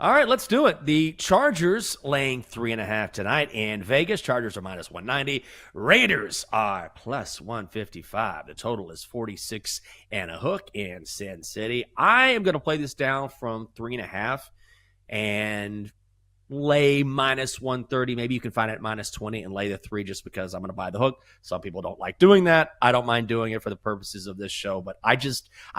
All right, let's do it. The Chargers laying 3.5 tonight in Vegas. Chargers are minus 190. Raiders are plus 155. The total is 46 and a hook in Sin City. I am going to play this down from 3.5 and lay minus 130. Maybe you can find it at minus 20 and lay the 3 just because I'm going to buy the hook. Some people don't like doing that. I don't mind doing it for the purposes of this show, but I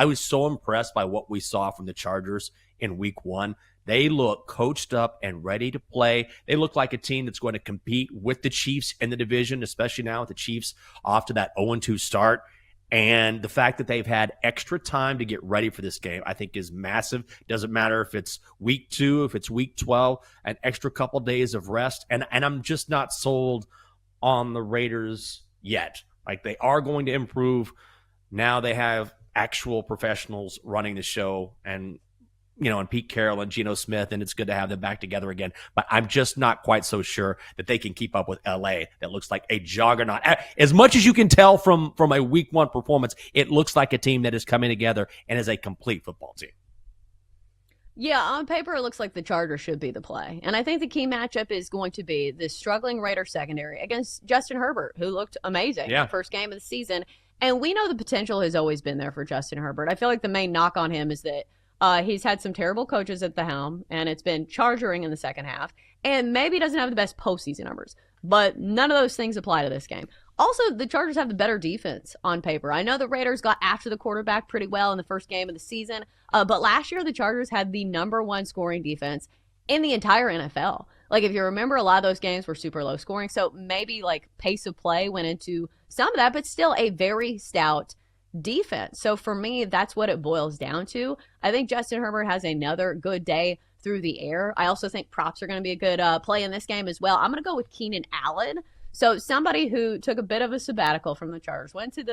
was so impressed by what we saw from the Chargers in week 1. They look coached up and ready to play. They look like a team that's going to compete with the Chiefs in the division, especially now with the Chiefs off to that 0-2 start. And the fact that they've had extra time to get ready for this game, I think, is massive. Doesn't matter if it's week 2, if it's week 12, an extra couple days of rest. And I'm just not sold on the Raiders yet. Like, they are going to improve. Now they have actual professionals running the show, and Pete Carroll and Geno Smith, and it's good to have them back together again. But I'm just not quite so sure that they can keep up with LA. That looks like a juggernaut. As much as you can tell from a week 1 performance, it looks like a team that is coming together and is a complete football team. Yeah, on paper, it looks like the Chargers should be the play. And I think the key matchup is going to be the struggling Raider secondary against Justin Herbert, who looked amazing the first game of the season. And we know the potential has always been there for Justin Herbert. I feel like the main knock on him is that he's had some terrible coaches at the helm, and it's been chargering in the second half, and maybe doesn't have the best postseason numbers. But none of those things apply to this game. Also, the Chargers have the better defense on paper. I know the Raiders got after the quarterback pretty well in the first game of the season, but last year the Chargers had the number 1 scoring defense in the entire NFL. Like, if you remember, a lot of those games were super low scoring, so maybe like pace of play went into some of that, but still a very stout defense. So for me, that's what it boils down to. I think Justin Herbert has another good day through the air. I also think props are going to be a good play in this game as well. I'm going to go with Keenan Allen. So somebody who took a bit of a sabbatical from the Chargers, went to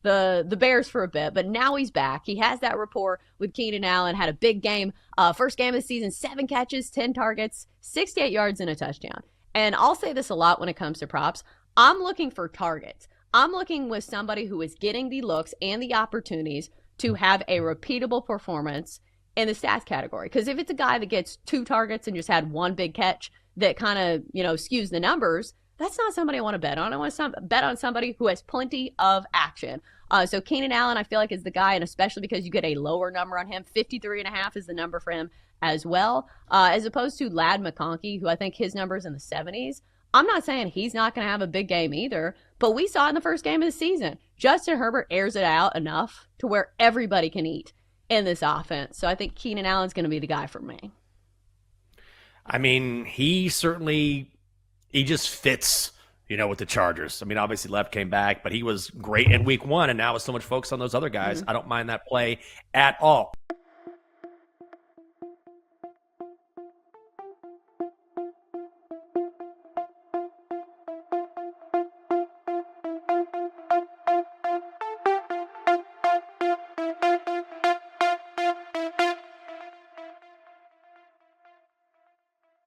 the Bears for a bit, but now he's back. He has that rapport with Keenan Allen, had a big game, first game of the season, 7 catches, 10 targets, 68 yards and a touchdown. And I'll say this a lot when it comes to props. I'm looking for targets. I'm looking with somebody who is getting the looks and the opportunities to have a repeatable performance in the stats category. Because if it's a guy that gets 2 targets and just had 1 big catch that kind of, skews the numbers, that's not somebody I want to bet on. I want to bet on somebody who has plenty of action. So Keenan Allen, I feel like, is the guy, and especially because you get a lower number on him. 53.5 is the number for him as well, as opposed to Ladd McConkey, who I think his number's in the 70s. I'm not saying he's not going to have a big game either, but we saw in the first game of the season, Justin Herbert airs it out enough to where everybody can eat in this offense. So I think Keenan Allen's going to be the guy for me. I mean, he just fits, with the Chargers. I mean, obviously Left came back, but he was great in week 1, and now with so much focus on those other guys, I don't mind that play at all.